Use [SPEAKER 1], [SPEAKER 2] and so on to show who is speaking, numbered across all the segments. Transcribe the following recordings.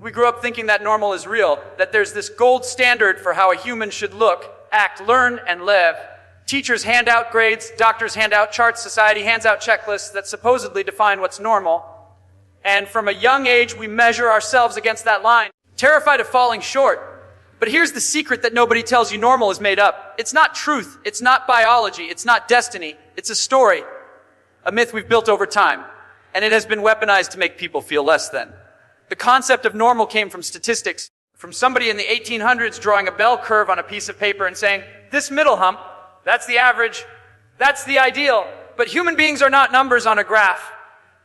[SPEAKER 1] We grew up thinking that normal is real, that there's this gold standard for how a human should look, act, learn, and live. Teachers hand out grades, doctors hand out charts, society hands out checklists that supposedly define what's normal. And from a young age, we measure ourselves against that line, terrified of falling short. But here's the secret that nobody tells you: normal is made up. It's not truth, it's not biology, it's not destiny, it's a story, a myth we've built over time, and it has been weaponized to make people feel less than. The concept of normal came from statistics, from somebody in the 1800s drawing a bell curve on a piece of paper and saying, this middle hump, that's the average, that's the ideal. But human beings are not numbers on a graph.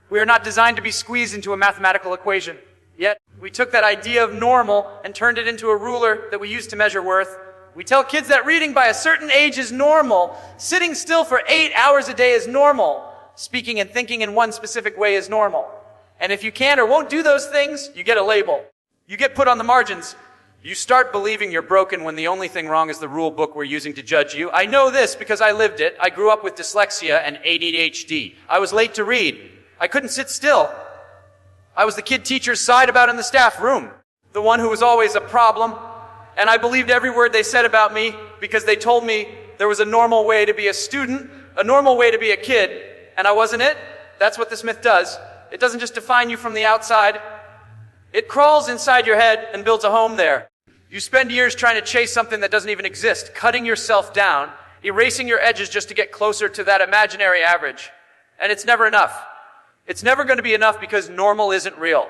[SPEAKER 1] We are not designed to be squeezed into a mathematical equation. Yet, we took that idea of normal and turned it into a ruler that we use to measure worth. We tell kids that reading by a certain age is normal, sitting still for 8 hours a day is normal, speaking and thinking in one specific way is normal. And if you can't or won't do those things, you get a label. You get put on the margins. You start believing you're broken when the only thing wrong is the rule book we're using to judge you. I know this because I lived it. I grew up with dyslexia and ADHD. I was late to read. I couldn't sit still. I was the kid teachers sighed about in the staff room, the one who was always a problem. And I believed every word they said about me because they told me there was a normal way to be a student, a normal way to be a kid, and I wasn't it. That's what this myth does. It doesn't just define you from the outside. It crawls inside your head and builds a home there. You spend years trying to chase something that doesn't even exist, cutting yourself down, erasing your edges just to get closer to that imaginary average. And it's never enough. It's never going to be enough because normal isn't real.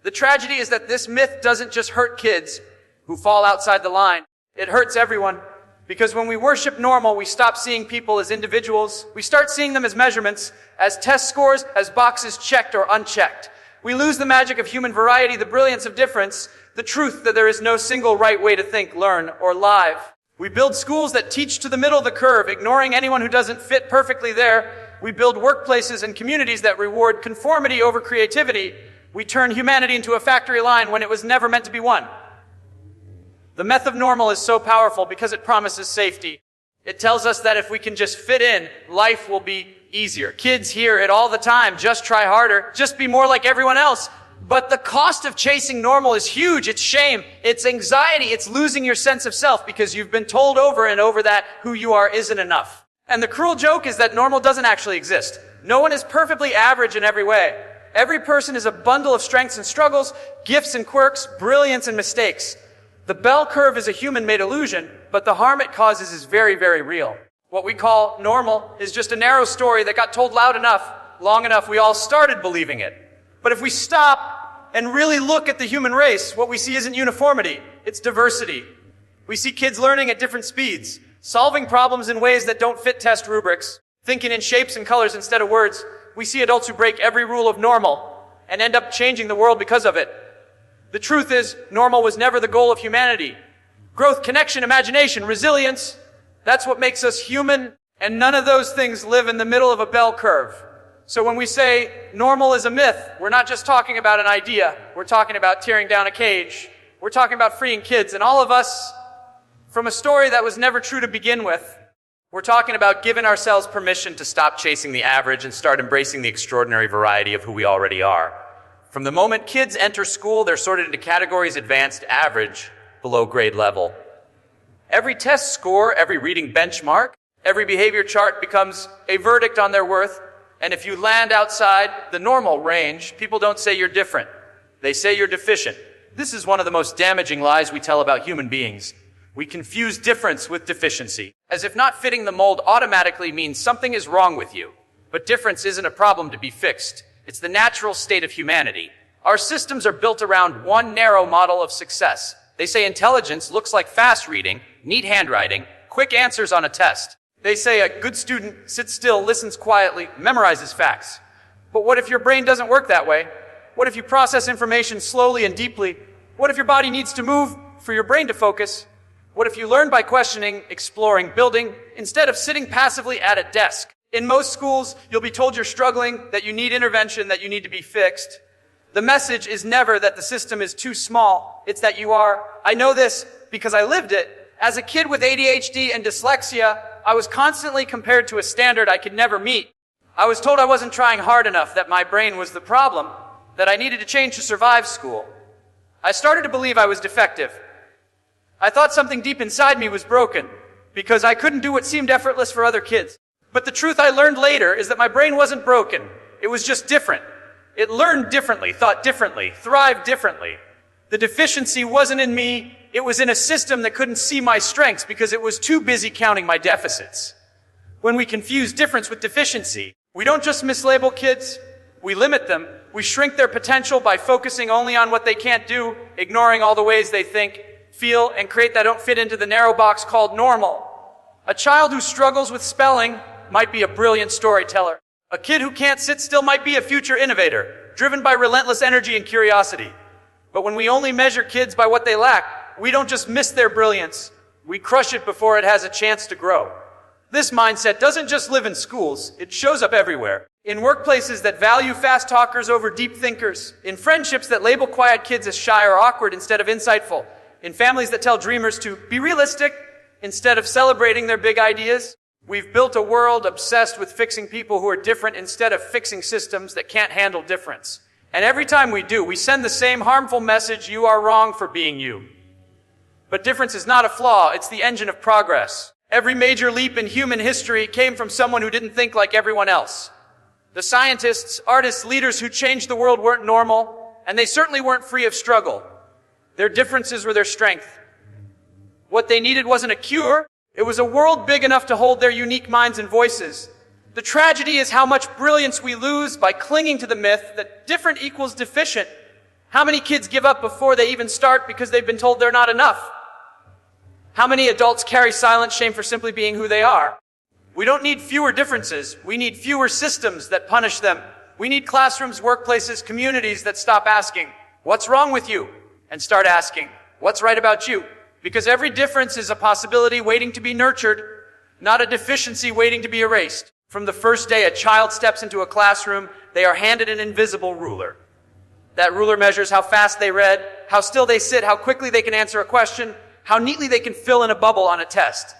[SPEAKER 1] The tragedy is that this myth doesn't just hurt kids who fall outside the line. It hurts everyone. Because when we worship normal, we stop seeing people as individuals. We start seeing them as measurements, as test scores, as boxes checked or unchecked. We lose the magic of human variety, the brilliance of difference, the truth that there is no single right way to think, learn, or live. We build schools that teach to the middle of the curve, ignoring anyone who doesn't fit perfectly there. We build workplaces and communities that reward conformity over creativity. We turn humanity into a factory line when it was never meant to be one. The myth of normal is so powerful because it promises safety. It tells us that if we can just fit in, life will be easier. Kids hear it all the time. Just try harder. Just be more like everyone else. But the cost of chasing normal is huge. It's shame. It's anxiety. It's losing your sense of self because you've been told over and over that who you are isn't enough. And the cruel joke is that normal doesn't actually exist. No one is perfectly average in every way. Every person is a bundle of strengths and struggles, gifts and quirks, brilliance and mistakes. The bell curve is a human-made illusion, but the harm it causes is very, very real. What we call normal is just a narrow story that got told loud enough, long enough, we all started believing it. But if we stop and really look at the human race, what we see isn't uniformity, it's diversity. We see kids learning at different speeds, solving problems in ways that don't fit test rubrics, thinking in shapes and colors instead of words. We see adults who break every rule of normal and end up changing the world because of it. The truth is, normal was never the goal of humanity. Growth, connection, imagination, resilience, that's what makes us human, and none of those things live in the middle of a bell curve. So when we say normal is a myth, we're not just talking about an idea. We're talking about tearing down a cage. We're talking about freeing kids, and all of us, from a story that was never true to begin with. We're talking about giving ourselves permission to stop chasing the average and start embracing the extraordinary variety of who we already are. From the moment kids enter school, they're sorted into categories: advanced, average, below grade level. Every test score, every reading benchmark, every behavior chart becomes a verdict on their worth. And if you land outside the normal range, people don't say you're different. They say you're deficient. This is one of the most damaging lies we tell about human beings. We confuse difference with deficiency, as if not fitting the mold automatically means something is wrong with you. But difference isn't a problem to be fixed. It's the natural state of humanity. Our systems are built around one narrow model of success. They say intelligence looks like fast reading, neat handwriting, quick answers on a test. They say a good student sits still, listens quietly, memorizes facts. But what if your brain doesn't work that way? What if you process information slowly and deeply? What if your body needs to move for your brain to focus? What if you learn by questioning, exploring, building, instead of sitting passively at a desk? In most schools, you'll be told you're struggling, that you need intervention, that you need to be fixed. The message is never that the system is too small. It's that you are. I know this because I lived it. As a kid with ADHD and dyslexia, I was constantly compared to a standard I could never meet. I was told I wasn't trying hard enough, that my brain was the problem, that I needed to change to survive school. I started to believe I was defective. I thought something deep inside me was broken because I couldn't do what seemed effortless for other kids. But the truth I learned later is that my brain wasn't broken. It was just different. It learned differently, thought differently, thrived differently. The deficiency wasn't in me. It was in a system that couldn't see my strengths because it was too busy counting my deficits. When we confuse difference with deficiency, we don't just mislabel kids, we limit them. We shrink their potential by focusing only on what they can't do, ignoring all the ways they think, feel, and create that don't fit into the narrow box called normal. A child who struggles with spelling might be a brilliant storyteller. A kid who can't sit still might be a future innovator, driven by relentless energy and curiosity. But when we only measure kids by what they lack, we don't just miss their brilliance, we crush it before it has a chance to grow. This mindset doesn't just live in schools, it shows up everywhere. In workplaces that value fast talkers over deep thinkers, in friendships that label quiet kids as shy or awkward instead of insightful, in families that tell dreamers to be realistic instead of celebrating their big ideas. We've built a world obsessed with fixing people who are different instead of fixing systems that can't handle difference. And every time we do, we send the same harmful message: you are wrong for being you. But difference is not a flaw, it's the engine of progress. Every major leap in human history came from someone who didn't think like everyone else. The scientists, artists, leaders who changed the world weren't normal, and they certainly weren't free of struggle. Their differences were their strength. What they needed wasn't a cure, it was a world big enough to hold their unique minds and voices. The tragedy is how much brilliance we lose by clinging to the myth that different equals deficient. How many kids give up before they even start because they've been told they're not enough? How many adults carry silent shame for simply being who they are? We don't need fewer differences. We need fewer systems that punish them. We need classrooms, workplaces, communities that stop asking, "What's wrong with you?" and start asking, "What's right about you?" Because every difference is a possibility waiting to be nurtured, not a deficiency waiting to be erased. From the first day a child steps into a classroom, they are handed an invisible ruler. That ruler measures how fast they read, how still they sit, how quickly they can answer a question, how neatly they can fill in a bubble on a test.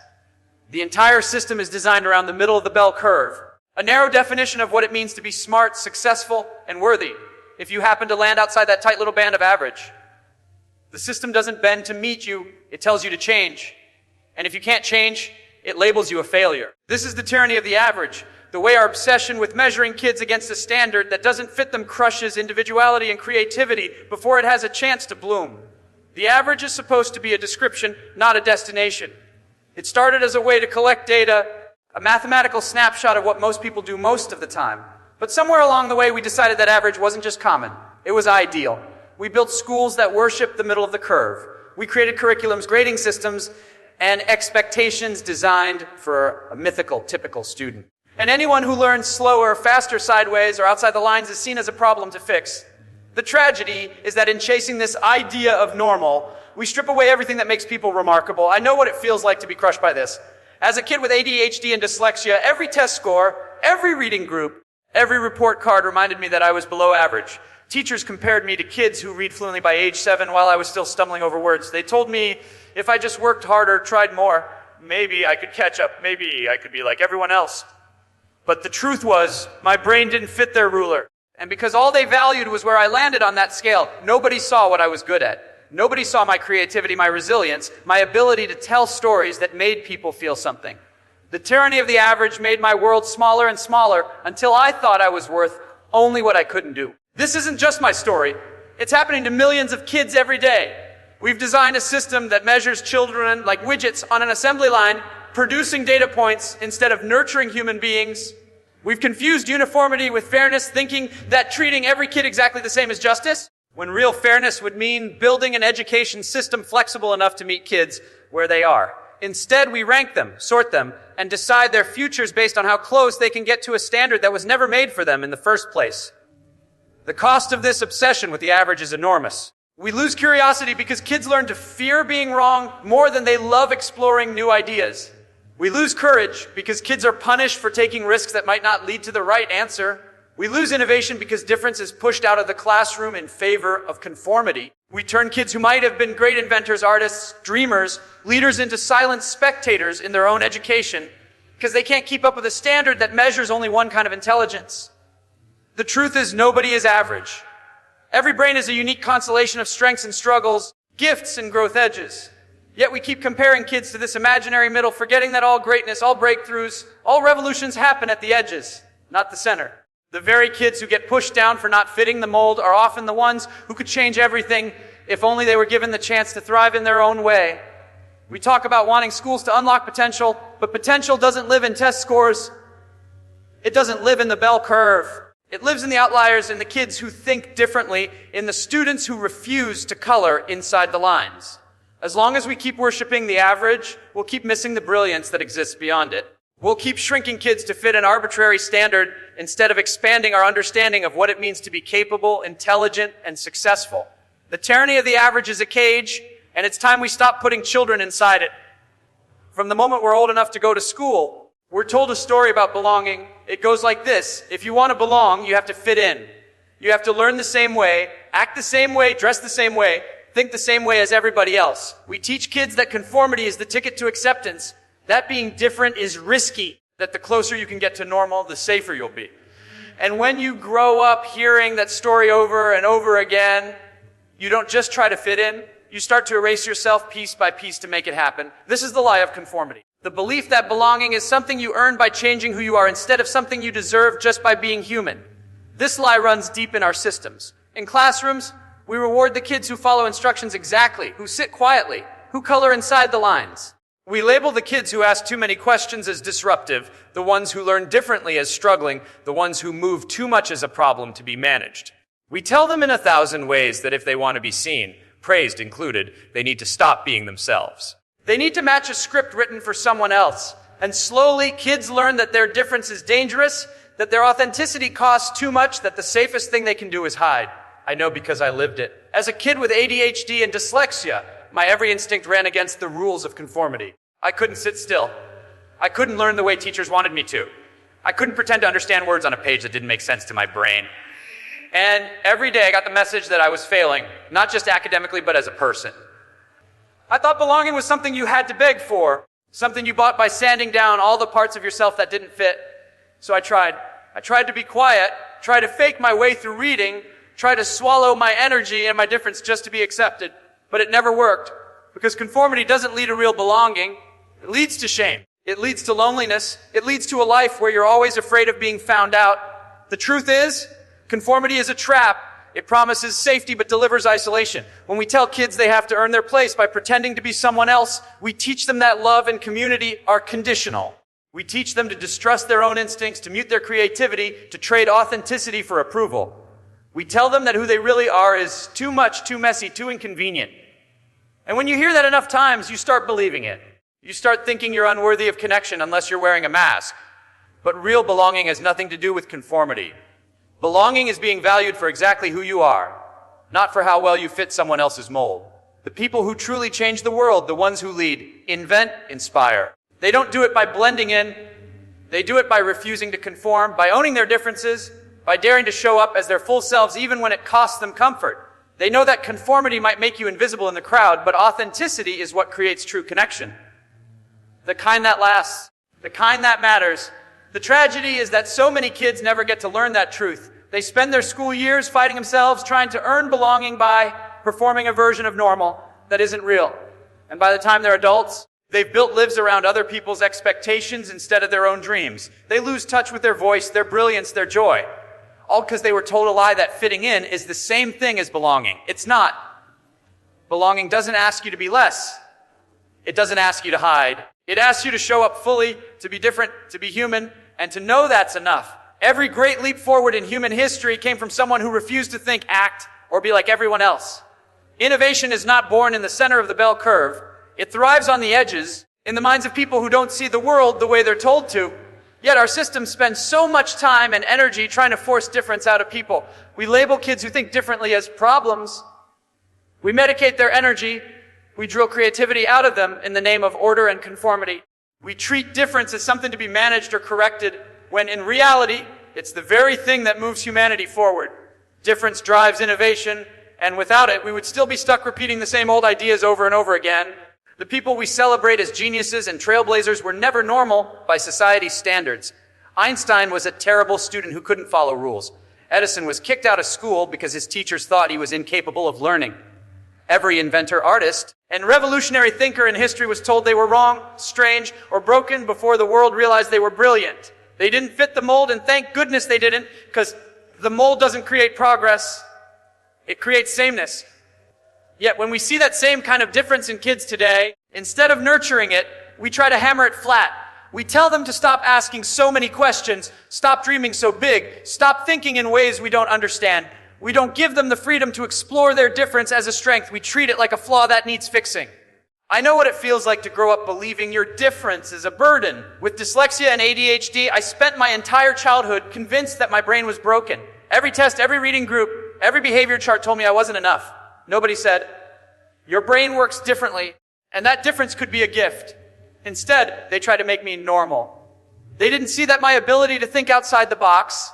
[SPEAKER 1] The entire system is designed around the middle of the bell curve, a narrow definition of what it means to be smart, successful, and worthy, if you happen to land outside that tight little band of average. The system doesn't bend to meet you, it tells you to change. And if you can't change, it labels you a failure. This is the tyranny of the average, the way our obsession with measuring kids against a standard that doesn't fit them crushes individuality and creativity before it has a chance to bloom. The average is supposed to be a description, not a destination. It started as a way to collect data, a mathematical snapshot of what most people do most of the time. But somewhere along the way, we decided that average wasn't just common, it was ideal. We built schools that worshiped the middle of the curve. We created curriculums, grading systems, and expectations designed for a mythical, typical student. And anyone who learns slower, faster, sideways, or outside the lines is seen as a problem to fix. The tragedy is that in chasing this idea of normal, we strip away everything that makes people remarkable. I know what it feels like to be crushed by this. As a kid with ADHD and dyslexia, every test score, every reading group, every report card reminded me that I was below average. Teachers compared me to kids who read fluently by age 7 while I was still stumbling over words. They told me if I just worked harder, tried more, maybe I could catch up, maybe I could be like everyone else. But the truth was, my brain didn't fit their ruler. And because all they valued was where I landed on that scale, nobody saw what I was good at. Nobody saw my creativity, my resilience, my ability to tell stories that made people feel something. The tyranny of the average made my world smaller and smaller until I thought I was worth only what I couldn't do. This isn't just my story. It's happening to millions of kids every day. We've designed a system that measures children like widgets on an assembly line, producing data points instead of nurturing human beings. We've confused uniformity with fairness, thinking that treating every kid exactly the same is justice, when real fairness would mean building an education system flexible enough to meet kids where they are. Instead, we rank them, sort them, and decide their futures based on how close they can get to a standard that was never made for them in the first place. The cost of this obsession with the average is enormous. We lose curiosity because kids learn to fear being wrong more than they love exploring new ideas. We lose courage because kids are punished for taking risks that might not lead to the right answer. We lose innovation because difference is pushed out of the classroom in favor of conformity. We turn kids who might have been great inventors, artists, dreamers, leaders into silent spectators in their own education because they can't keep up with a standard that measures only one kind of intelligence. The truth is nobody is average. Every brain is a unique constellation of strengths and struggles, gifts and growth edges. Yet we keep comparing kids to this imaginary middle, forgetting that all greatness, all breakthroughs, all revolutions happen at the edges, not the center. The very kids who get pushed down for not fitting the mold are often the ones who could change everything if only they were given the chance to thrive in their own way. We talk about wanting schools to unlock potential, but potential doesn't live in test scores. It doesn't live in the bell curve. It lives in the outliers, in the kids who think differently, in the students who refuse to color inside the lines. As long as we keep worshiping the average, we'll keep missing the brilliance that exists beyond it. We'll keep shrinking kids to fit an arbitrary standard instead of expanding our understanding of what it means to be capable, intelligent, and successful. The tyranny of the average is a cage, and it's time we stop putting children inside it. From the moment we're old enough to go to school, we're told a story about belonging. It goes like this. If you want to belong, you have to fit in. You have to learn the same way, act the same way, dress the same way, think the same way as everybody else. We teach kids that conformity is the ticket to acceptance. That being different is risky, that the closer you can get to normal, the safer you'll be. And when you grow up hearing that story over and over again, you don't just try to fit in, you start to erase yourself piece by piece to make it happen. This is the lie of conformity. The belief that belonging is something you earn by changing who you are instead of something you deserve just by being human. This lie runs deep in our systems. In classrooms, we reward the kids who follow instructions exactly, who sit quietly, who color inside the lines. We label the kids who ask too many questions as disruptive, the ones who learn differently as struggling, the ones who move too much as a problem to be managed. We tell them in 1,000 ways that if they want to be seen, praised included, they need to stop being themselves. They need to match a script written for someone else. And slowly, kids learn that their difference is dangerous, that their authenticity costs too much, that the safest thing they can do is hide. I know because I lived it. As a kid with ADHD and dyslexia, my every instinct ran against the rules of conformity. I couldn't sit still. I couldn't learn the way teachers wanted me to. I couldn't pretend to understand words on a page that didn't make sense to my brain. And every day I got the message that I was failing, not just academically, but as a person. I thought belonging was something you had to beg for, something you bought by sanding down all the parts of yourself that didn't fit. So I tried. I tried to be quiet, tried to fake my way through reading, tried to swallow my energy and my difference just to be accepted. But it never worked, because conformity doesn't lead to real belonging. It leads to shame. It leads to loneliness. It leads to a life where you're always afraid of being found out. The truth is, conformity is a trap. It promises safety but delivers isolation. When we tell kids they have to earn their place by pretending to be someone else, we teach them that love and community are conditional. We teach them to distrust their own instincts, to mute their creativity, to trade authenticity for approval. We tell them that who they really are is too much, too messy, too inconvenient. And when you hear that enough times, you start believing it. You start thinking you're unworthy of connection unless you're wearing a mask. But real belonging has nothing to do with conformity. Belonging is being valued for exactly who you are, not for how well you fit someone else's mold. The people who truly change the world, the ones who lead, invent, inspire. They don't do it by blending in. They do it by refusing to conform, by owning their differences, by daring to show up as their full selves even when it costs them comfort. They know that conformity might make you invisible in the crowd, but authenticity is what creates true connection. The kind that lasts, the kind that matters. The tragedy is that so many kids never get to learn that truth. They spend their school years fighting themselves, trying to earn belonging by performing a version of normal that isn't real. And by the time they're adults, they've built lives around other people's expectations instead of their own dreams. They lose touch with their voice, their brilliance, their joy. All because they were told a lie that fitting in is the same thing as belonging. It's not. Belonging doesn't ask you to be less. It doesn't ask you to hide. It asks you to show up fully, to be different, to be human, and to know that's enough. Every great leap forward in human history came from someone who refused to think, act, or be like everyone else. Innovation is not born in the center of the bell curve. It thrives on the edges, in the minds of people who don't see the world the way they're told to. Yet our system spends so much time and energy trying to force difference out of people. We label kids who think differently as problems. We medicate their energy. We drill creativity out of them in the name of order and conformity. We treat difference as something to be managed or corrected, when in reality, it's the very thing that moves humanity forward. Difference drives innovation, and without it, we would still be stuck repeating the same old ideas over and over again. The people we celebrate as geniuses and trailblazers were never normal by society's standards. Einstein was a terrible student who couldn't follow rules. Edison was kicked out of school because his teachers thought he was incapable of learning. Every inventor, artist, and revolutionary thinker in history was told they were wrong, strange, or broken before the world realized they were brilliant. They didn't fit the mold, and thank goodness they didn't, because the mold doesn't create progress. It creates sameness. Yet when we see that same kind of difference in kids today, instead of nurturing it, we try to hammer it flat. We tell them to stop asking so many questions, stop dreaming so big, stop thinking in ways we don't understand. We don't give them the freedom to explore their difference as a strength. We treat it like a flaw that needs fixing. I know what it feels like to grow up believing your difference is a burden. With dyslexia and ADHD, I spent my entire childhood convinced that my brain was broken. Every test, every reading group, every behavior chart told me I wasn't enough. Nobody said, your brain works differently, and that difference could be a gift. Instead, they tried to make me normal. They didn't see that my ability to think outside the box,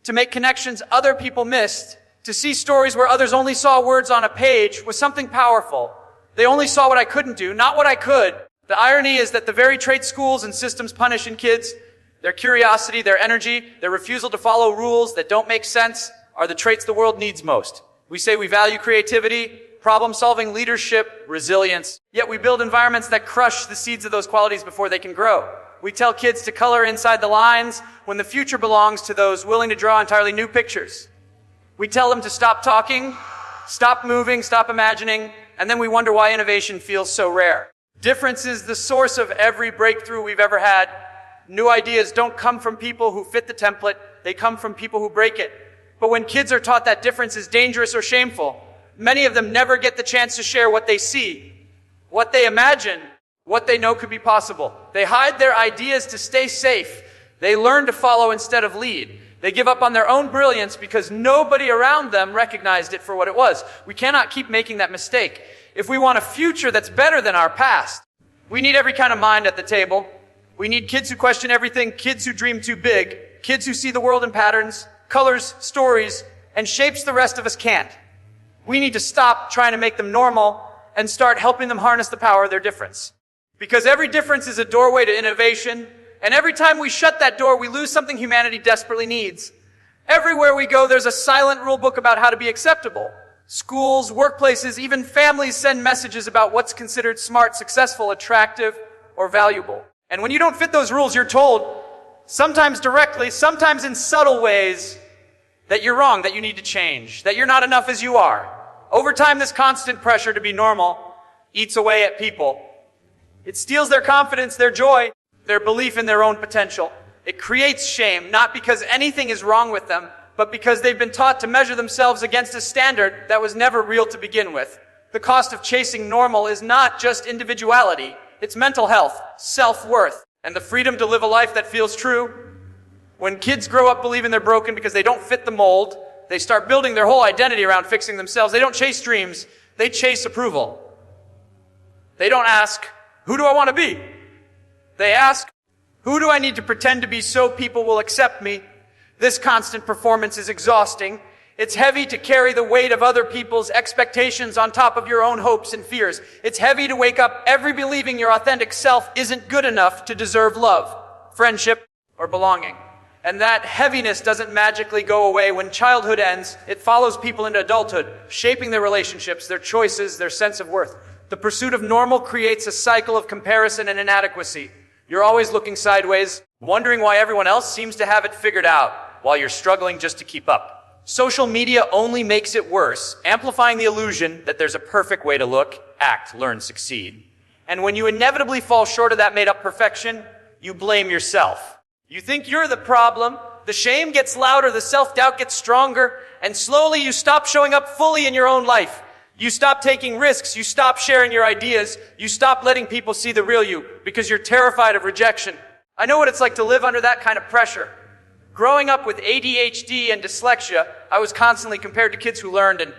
[SPEAKER 1] to make connections other people missed, to see stories where others only saw words on a page was something powerful. They only saw what I couldn't do, not what I could. The irony is that the very traits schools and systems punish in kids, their curiosity, their energy, their refusal to follow rules that don't make sense, are the traits the world needs most. We say we value creativity, problem-solving, leadership, resilience, yet we build environments that crush the seeds of those qualities before they can grow. We tell kids to color inside the lines when the future belongs to those willing to draw entirely new pictures. We tell them to stop talking, stop moving, stop imagining, and then we wonder why innovation feels so rare. Difference is the source of every breakthrough we've ever had. New ideas don't come from people who fit the template, they come from people who break it. But when kids are taught that difference is dangerous or shameful, many of them never get the chance to share what they see, what they imagine, what they know could be possible. They hide their ideas to stay safe. They learn to follow instead of lead. They give up on their own brilliance because nobody around them recognized it for what it was. We cannot keep making that mistake. If we want a future that's better than our past, we need every kind of mind at the table. We need kids who question everything, kids who dream too big, kids who see the world in patterns, colors, stories, and shapes the rest of us can't. We need to stop trying to make them normal and start helping them harness the power of their difference. Because every difference is a doorway to innovation, and every time we shut that door, we lose something humanity desperately needs. Everywhere we go, there's a silent rule book about how to be acceptable. Schools, workplaces, even families send messages about what's considered smart, successful, attractive, or valuable. And when you don't fit those rules, you're told, sometimes directly, sometimes in subtle ways, that you're wrong, that you need to change, that you're not enough as you are. Over time, this constant pressure to be normal eats away at people. It steals their confidence, their joy, their belief in their own potential. It creates shame, not because anything is wrong with them, but because they've been taught to measure themselves against a standard that was never real to begin with. The cost of chasing normal is not just individuality, it's mental health, self-worth, and the freedom to live a life that feels true. When kids grow up believing they're broken because they don't fit the mold, they start building their whole identity around fixing themselves. They don't chase dreams, they chase approval. They don't ask, who do I want to be? They ask, who do I need to pretend to be so people will accept me? This constant performance is exhausting. It's heavy to carry the weight of other people's expectations on top of your own hopes and fears. It's heavy to wake up every believing your authentic self isn't good enough to deserve love, friendship, or belonging. And that heaviness doesn't magically go away when childhood ends. It follows people into adulthood, shaping their relationships, their choices, their sense of worth. The pursuit of normal creates a cycle of comparison and inadequacy. You're always looking sideways, wondering why everyone else seems to have it figured out, while you're struggling just to keep up. Social media only makes it worse, amplifying the illusion that there's a perfect way to look, act, learn, succeed. And when you inevitably fall short of that made-up perfection, you blame yourself. You think you're the problem, the shame gets louder, the self-doubt gets stronger, and slowly you stop showing up fully in your own life. You stop taking risks, you stop sharing your ideas, you stop letting people see the real you, because you're terrified of rejection. I know what it's like to live under that kind of pressure. Growing up with ADHD and dyslexia, I was constantly compared to kids who learned and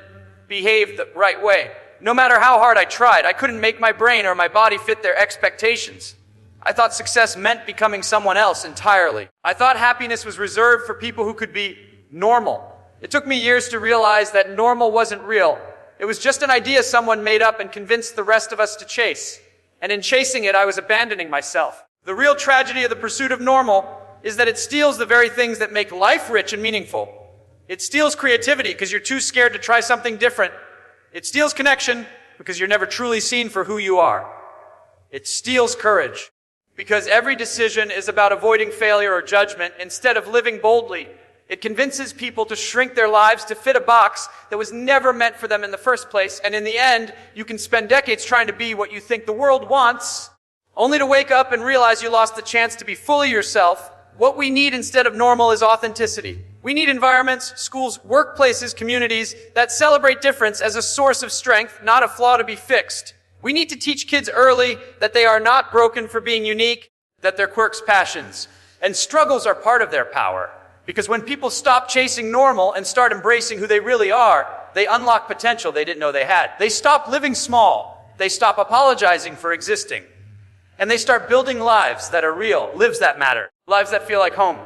[SPEAKER 1] behaved the right way. No matter how hard I tried, I couldn't make my brain or my body fit their expectations. I thought success meant becoming someone else entirely. I thought happiness was reserved for people who could be normal. It took me years to realize that normal wasn't real. It was just an idea someone made up and convinced the rest of us to chase. And in chasing it, I was abandoning myself. The real tragedy of the pursuit of normal is that it steals the very things that make life rich and meaningful. It steals creativity because you're too scared to try something different. It steals connection because you're never truly seen for who you are. It steals courage because every decision is about avoiding failure or judgment instead of living boldly. It convinces people to shrink their lives to fit a box that was never meant for them in the first place, and in the end, you can spend decades trying to be what you think the world wants, only to wake up and realize you lost the chance to be fully yourself. What we need instead of normal is authenticity. We need environments, schools, workplaces, communities that celebrate difference as a source of strength, not a flaw to be fixed. We need to teach kids early that they are not broken for being unique, that their quirks, passions, and struggles are part of their power. Because when people stop chasing normal and start embracing who they really are, they unlock potential they didn't know they had. They stop living small. They stop apologizing for existing. And they start building lives that are real, lives that matter, lives that feel like home.